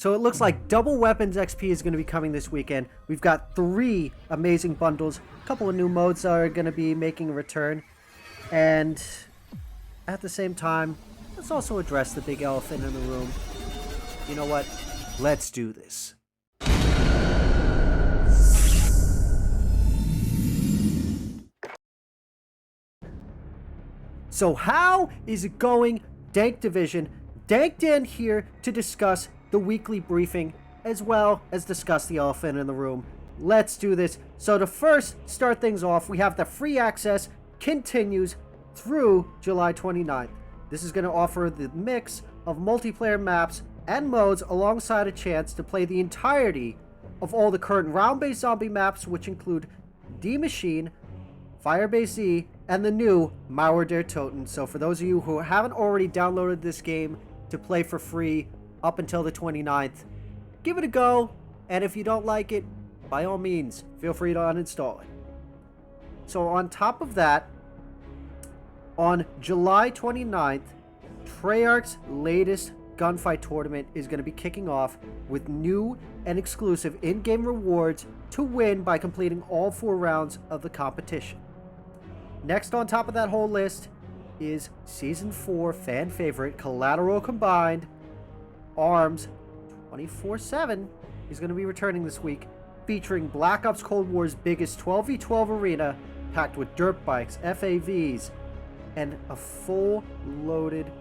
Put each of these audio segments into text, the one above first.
So it looks like double weapons XP is going to be coming this weekend. We've got 3 amazing bundles, a couple of new modes that are going to be making a return. And at the same time, let's also address the big elephant in the room. You know what? Let's do this. So how is it going, Dank Division? Dank Dan here to discuss the weekly briefing as well as discuss the elephant in the room. Let's do this. So to first start things off, we have the free access continues through July 29th. This is going to offer the mix of multiplayer maps and modes alongside a chance to play the entirety of all the current round-based zombie maps, which include D Machine, Firebase Z, and the new Mauer der Toten. So for those of you who haven't already downloaded this game to play for free up until the 29th, give it a go, and if you don't like it, by all means, feel free to uninstall it. So on top of that, on July 29th, Treyarch's latest Gunfight tournament is going to be kicking off with new and exclusive in-game rewards to win by completing all 4 rounds of the competition. Next on top of that whole list is Season 4 fan favorite Collateral Combined. Arms 24/7 is going to be returning this week, featuring Black Ops Cold War's biggest 12v12 arena packed with dirt bikes, FAVs, and a full loaded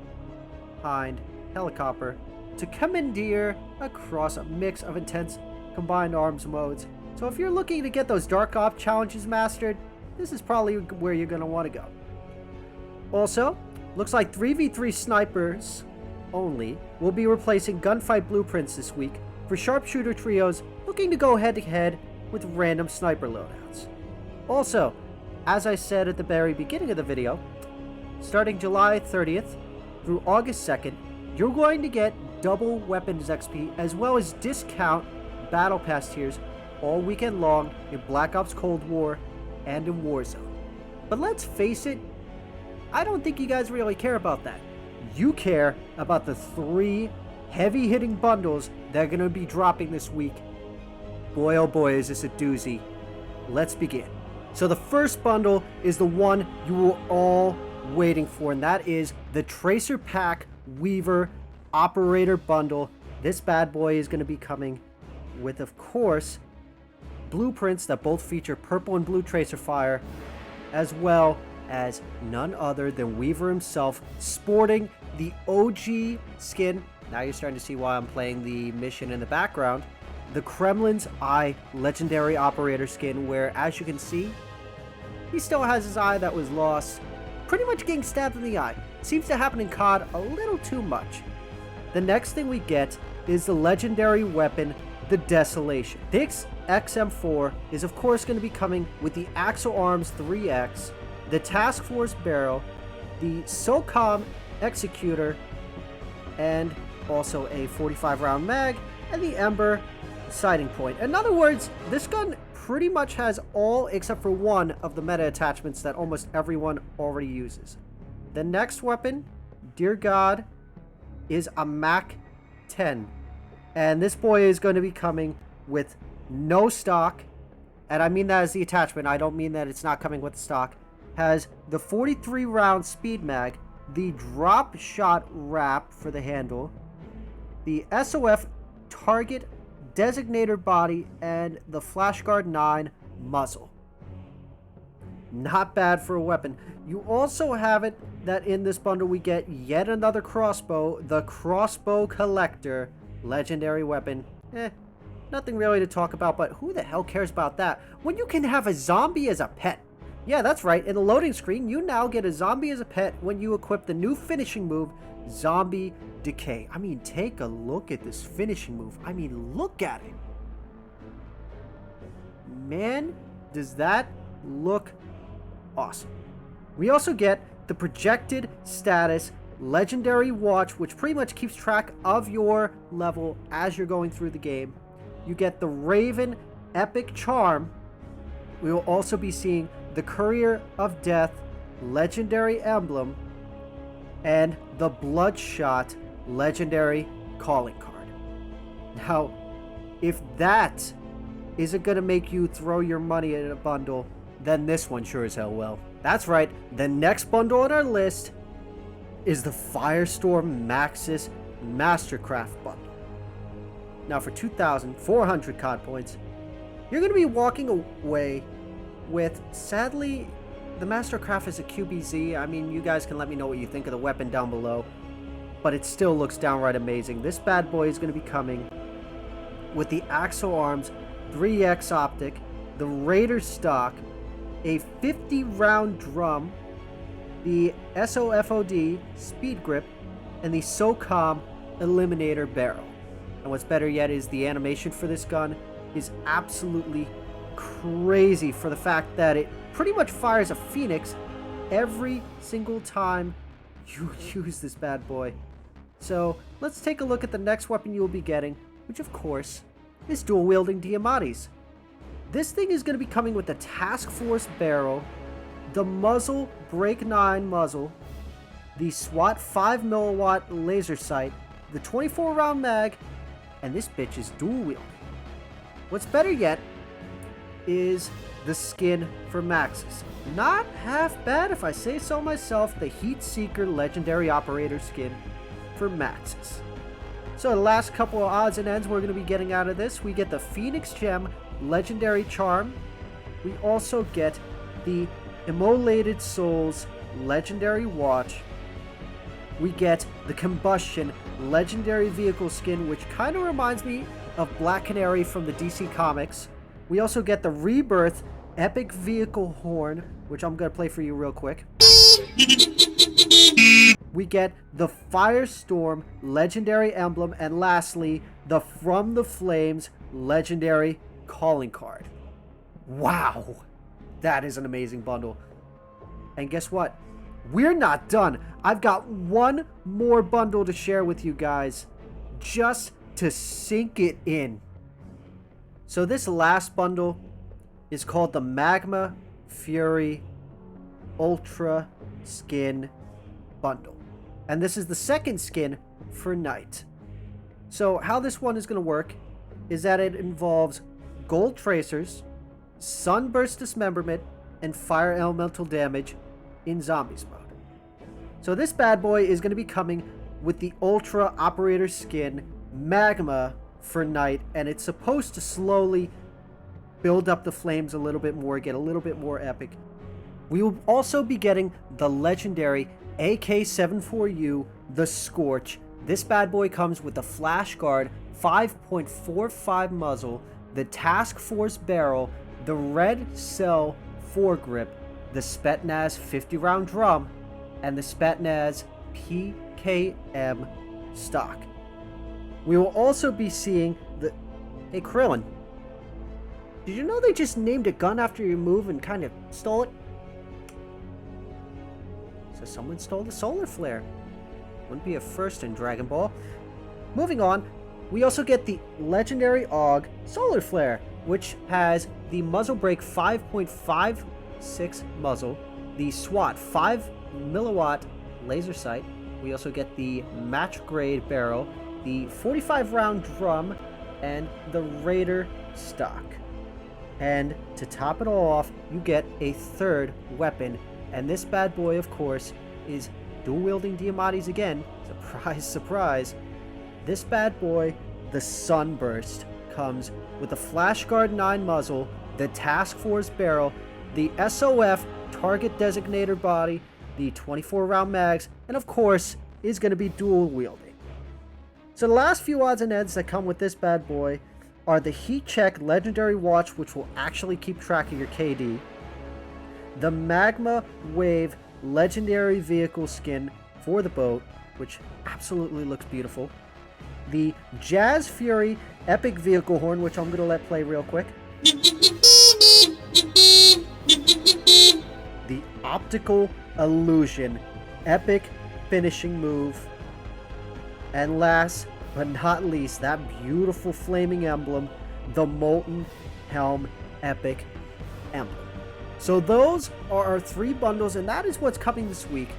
Hind helicopter to commandeer across a mix of intense combined arms modes. So if you're looking to get those Dark Ops challenges mastered, this is probably where you're going to want to go. Also, looks like 3v3 snipers only will be replacing gunfight blueprints this week for sharpshooter trios looking to go head-to-head with random sniper loadouts. Also, as I said at the very beginning of the video, starting July 30th through August 2nd, you're going to get double weapons XP as well as discount battle pass tiers all weekend long in Black Ops Cold War and in Warzone. But let's face it, I don't think you guys really care about that. You care about the 3 heavy-hitting bundles that are going to be dropping this week. Boy, oh boy, is this a doozy. Let's begin. So the first bundle is the one you were all waiting for, and that is the Tracer Pack Weaver Operator Bundle. This bad boy is going to be coming with, of course, blueprints that both feature purple and blue tracer fire, as well as none other than Weaver himself, sporting the OG skin. Now you're starting to see why I'm playing the mission in the background. The Kremlin's Eye Legendary Operator skin, where, as you can see, he still has his eye that was lost. Pretty much getting stabbed in the eye. Seems to happen in COD a little too much. The next thing we get is the legendary weapon, the Desolation. This XM4 is of course going to be coming with the Axle Arms 3X, the Task Force Barrel, the SOCOM Executor, and also a 45 round mag, and the Ember sighting point. In other words, this gun pretty much has all except for one of the meta attachments that almost everyone already uses. The next weapon, dear God, is a Mac 10. And this boy is going to be coming with no stock, and I mean that as the attachment, I don't mean that it's not coming with the stock. Has the 43 round speed mag, the drop shot wrap for the handle, the SOF target designator body, and the Flashguard 9 muzzle. Not bad for a weapon. You also have it that in this bundle we get yet another crossbow, the Crossbow Collector legendary weapon. Nothing really to talk about, but who the hell cares about that when you can have a zombie as a pet? Yeah, that's right. In the loading screen, you now get a zombie as a pet when you equip the new finishing move, Zombie Decay. I mean, take a look at this finishing move. I mean, look at it. Man, does that look awesome. We also get the projected status legendary watch, which pretty much keeps track of your level as you're going through the game. You get the Raven Epic Charm. We will also be seeing the Courier of Death legendary emblem and the Bloodshot legendary calling card. Now, if that isn't going to make you throw your money at a bundle, then this one sure as hell will. That's right, the next bundle on our list is the Firestorm Maxis Mastercraft bundle. Now for 2,400 COD points, you're going to be walking away with, sadly, the Mastercraft is a QBZ. I mean, you guys can let me know what you think of the weapon down below, but it still looks downright amazing. This bad boy is going to be coming with the Axle Arms 3X optic, the Raider stock, a 50-round drum, the SOFOD speed grip, and the SOCOM eliminator barrel. And what's better yet is the animation for this gun is absolutely crazy, for the fact that it pretty much fires a phoenix every single time you use this bad boy. So let's take a look at the next weapon you will be getting, which of course is dual-wielding Diamatis. This thing is going to be coming with the Task Force barrel, the muzzle Break 9 muzzle, the SWAT 5mW laser sight, the 24-round mag, and this bitch is dual-wielding. What's better yet is the skin for Maxis. Not half bad if I say so myself, the Heat Seeker Legendary Operator skin for Maxis. So the last couple of odds and ends we're going to be getting out of this, we get the Phoenix Gem Legendary Charm. We also get the Immolated Souls Legendary Watch. We get the Combustion Legendary Vehicle skin, which kind of reminds me of Black Canary from the DC Comics. We also get the Rebirth Epic Vehicle Horn, which I'm going to play for you real quick. We get the Firestorm Legendary Emblem, and lastly, the From the Flames Legendary Calling Card. Wow, that is an amazing bundle. And guess what? We're not done. I've got one more bundle to share with you guys, just to sink it in. So this last bundle is called the Magma Fury Ultra Skin Bundle. And this is the second skin for Night. So how this one is going to work is that it involves gold tracers, sunburst dismemberment, and fire elemental damage in zombies mode. So this bad boy is going to be coming with the Ultra Operator skin Magma for Night, and it's supposed to slowly build up the flames a little bit more, get a little bit more epic. We will also be getting the legendary AK-74U, the Scorch. This bad boy comes with the Flash Guard 5.45 muzzle, the Task Force barrel, the Red Cell foregrip, the Spetsnaz 50-round drum, and the Spetsnaz PKM stock. We will also be seeing the... Hey, Krillin. Did you know they just named a gun after your move and kind of stole it? So someone stole the Solar Flare. Wouldn't be a first in Dragon Ball. Moving on, we also get the legendary AUG Solar Flare, which has the muzzle brake 5.56 muzzle, the SWAT 5mW laser sight. We also get the match grade barrel, the 45-round drum, and the Raider stock. And to top it all off, you get a third weapon, and this bad boy, of course, is dual-wielding Diamatis again. Surprise, surprise. This bad boy, the Sunburst, comes with the Flash Guard 9 muzzle, the Task Force barrel, the SOF target designator body, the 24-round mags, and of course, is going to be dual-wielding. So the last few odds and ends that come with this bad boy are the Heat Check Legendary Watch, which will actually keep track of your KD, the Magma Wave Legendary Vehicle skin for the boat, which absolutely looks beautiful, the Jazz Fury Epic Vehicle Horn, which I'm going to let play real quick, the Optical Illusion Epic Finishing Move, and last but not least, that beautiful flaming emblem, the Molten Helm Epic Emblem. So those are our three bundles, and that is what's coming this week.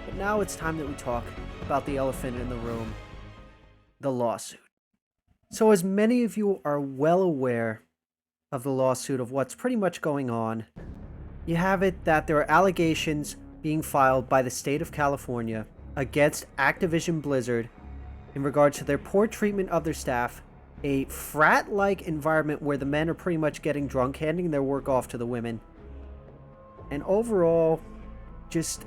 But now it's time that we talk about the elephant in the room, the lawsuit. So, as many of you are well aware of the lawsuit, of what's pretty much going on, you have it that there are allegations being filed by the state of California against Activision Blizzard in regards to their poor treatment of their staff, a frat-like environment where the men are pretty much getting drunk, handing their work off to the women, and overall, just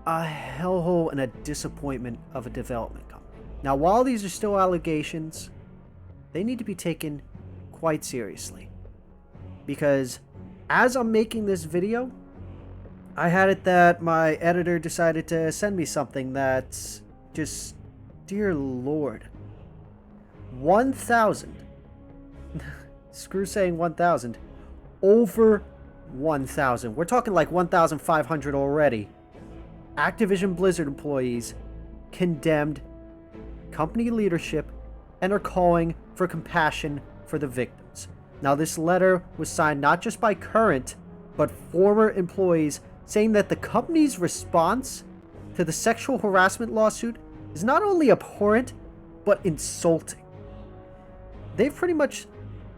a hellhole and a disappointment of a development company. Now, while these are still allegations, they need to be taken quite seriously. Because as I'm making this video, I had it that my editor decided to send me something that's just, dear Lord, 1,000. Screw saying 1,000. Over 1,000. We're talking like 1,500 already. Activision Blizzard employees condemned company leadership and are calling for compassion for the victims. Now, this letter was signed not just by current, but former employees, saying that the company's response to the sexual harassment lawsuit is not only abhorrent, but insulting. They've pretty much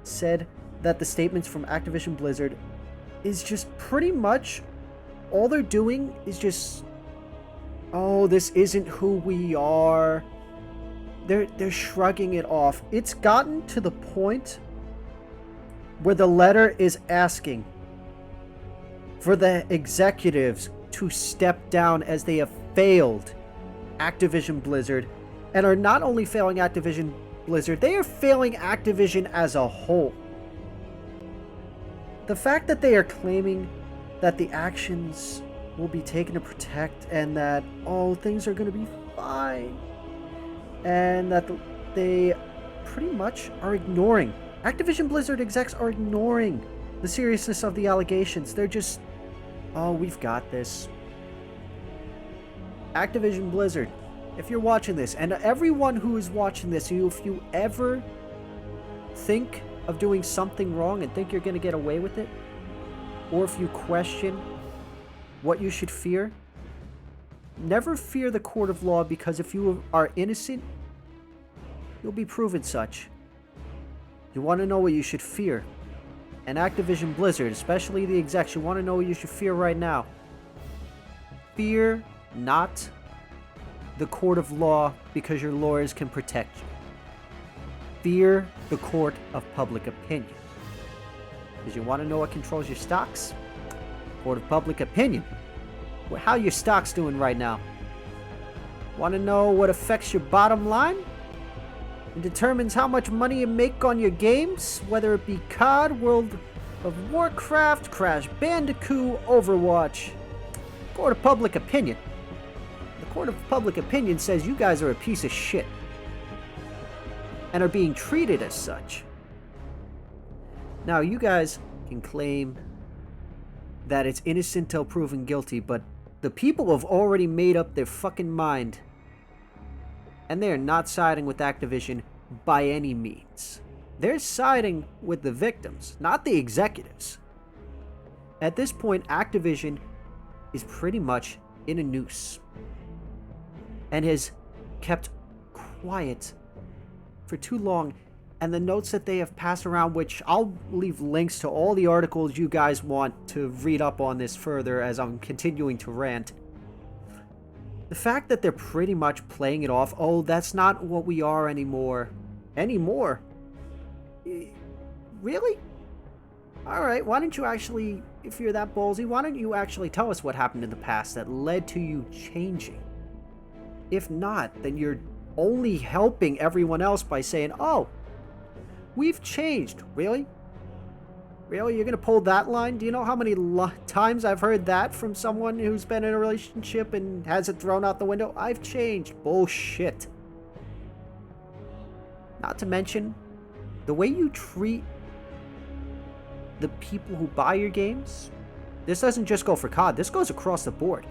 said that the statements from Activision Blizzard is just pretty much all they're doing is just, oh, this isn't who we are. They're shrugging it off. It's gotten to the point where the letter is asking for the executives to step down as they have failed Activision Blizzard, and are not only failing Activision Blizzard, they are failing Activision as a whole. The fact that they are claiming that the actions will be taken to protect and that, oh, things are going to be fine, and that they pretty much are ignoring. Activision Blizzard execs are ignoring the seriousness of the allegations. They're just, oh, we've got this. Activision Blizzard, if you're watching this, and everyone who is watching this, if you ever think of doing something wrong and think you're going to get away with it, or if you question what you should fear, never fear the court of law, because if you are innocent, you'll be proven such. You want to know what you should fear, and Activision Blizzard, especially the execs, you want to know what you should fear right now. Fear not the court of law, because your lawyers can protect you. Fear the court of public opinion. Because you want to know what controls your stocks? Court of public opinion. Well, how your stocks doing right now? Want to know what affects your bottom line? And determines how much money you make on your games? Whether it be COD, World of Warcraft, Crash Bandicoot, Overwatch. Court of public opinion. The court of public opinion says you guys are a piece of shit. And are being treated as such. Now, you guys can claim that it's innocent till proven guilty, but the people have already made up their fucking mind. And they're not siding with Activision by any means. They're siding with the victims, not the executives. At this point, Activision is pretty much in a noose. And has kept quiet for too long. And the notes that they have passed around, which I'll leave links to all the articles you guys want to read up on this further as I'm continuing to rant. The fact that they're pretty much playing it off, oh, that's not what we are anymore. Anymore? Really? Alright, why don't you actually, if you're that ballsy, why don't you actually tell us what happened in the past that led to you changing? If not, then you're only helping everyone else by saying, oh, we've changed. Really? Really? You're going to pull that line? Do you know how many times I've heard that from someone who's been in a relationship and has it thrown out the window? I've changed. Bullshit. Not to mention, the way you treat the people who buy your games, this doesn't just go for COD. This goes across the board.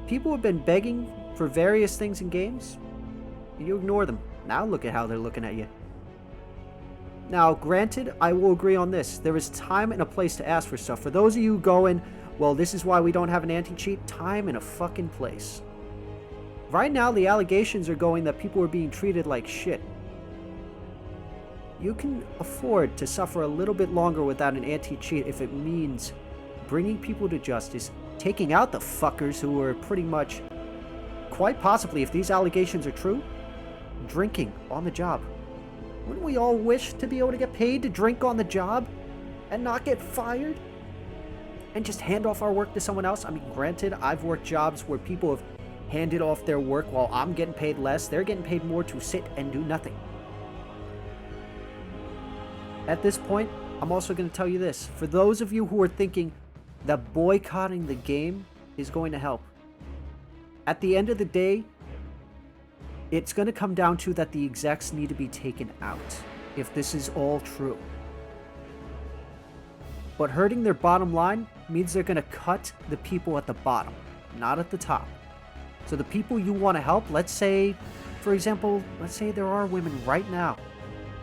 People have been begging for various things in games. You ignore them. Now look at how they're looking at you. Now, granted, I will agree on this. There is time and a place to ask for stuff. For those of you going, well, this is why we don't have an anti-cheat. Time and a fucking place. Right now, the allegations are going that people are being treated like shit. You can afford to suffer a little bit longer without an anti-cheat if it means bringing people to justice, taking out the fuckers who are pretty much, quite possibly, if these allegations are true, drinking on the job. Wouldn't we all wish to be able to get paid to drink on the job and not get fired? And just hand off our work to someone else? I mean, granted, I've worked jobs where people have handed off their work while I'm getting paid less. They're getting paid more to sit and do nothing. At this point, I'm also going to tell you this. For those of you who are thinking that boycotting the game is going to help, at the end of the day, it's going to come down to that the execs need to be taken out, if this is all true. But hurting their bottom line means they're going to cut the people at the bottom, not at the top. So the people you want to help, let's say, for example, let's say there are women right now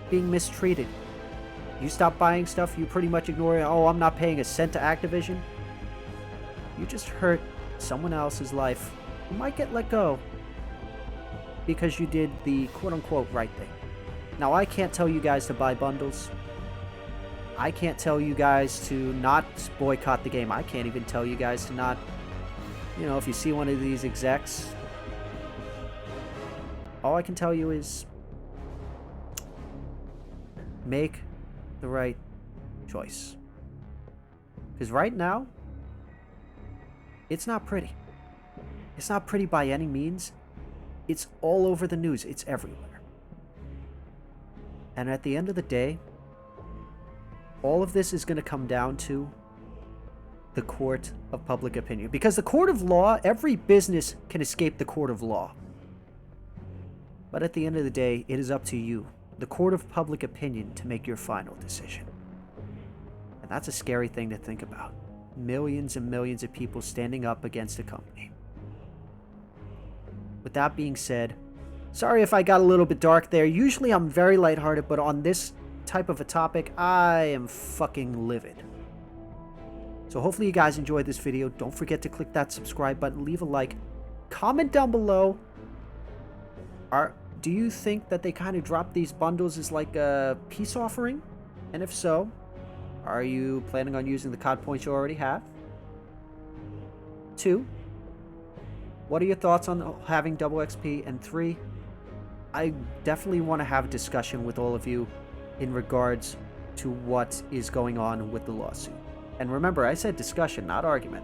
being mistreated. You stop buying stuff, you pretty much ignore it. Oh, I'm not paying a cent to Activision. You just hurt someone else's life. You might get let go because you did the quote-unquote right thing. Now, I can't tell you guys to buy bundles. I can't tell you guys to not boycott the game. I can't even tell you guys to not, if you see one of these execs, all I can tell you is make the right choice. Because right now, it's not pretty. It's not pretty by any means. It's all over the news. It's everywhere. And at the end of the day, all of this is going to come down to the court of public opinion. Because the court of law, every business can escape the court of law. But at the end of the day, it is up to you, the court of public opinion, to make your final decision. And that's a scary thing to think about. Millions and millions of people standing up against a company. With that being said, sorry if I got a little bit dark there. Usually I'm very lighthearted, but on this type of a topic, I am fucking livid. So hopefully you guys enjoyed this video. Don't forget to click that subscribe button, leave a like, comment down below. Do you think that they kind of dropped these bundles as like a peace offering? And if so, are you planning on using the COD points you already have? 2, what are your thoughts on having double XP? And 3, I definitely want to have a discussion with all of you in regards to what is going on with the lawsuit. And remember, I said discussion, not argument.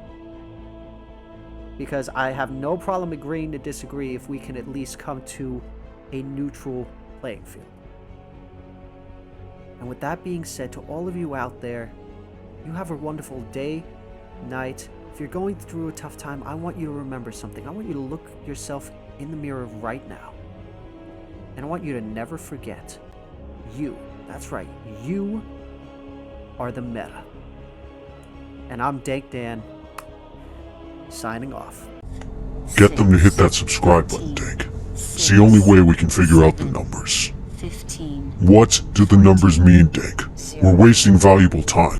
Because I have no problem agreeing to disagree if we can at least come to a neutral playing field. And with that being said, to all of you out there, you have a wonderful day, night. If you're going through a tough time, I want you to remember something. I want you to look yourself in the mirror right now. And I want you to never forget, you, that's right, you are the meta. And I'm Dank Dan, signing off. Get them to hit that subscribe button, Dank. It's the only way we can figure out the numbers. 15. What do the numbers mean, Dank? We're wasting valuable time.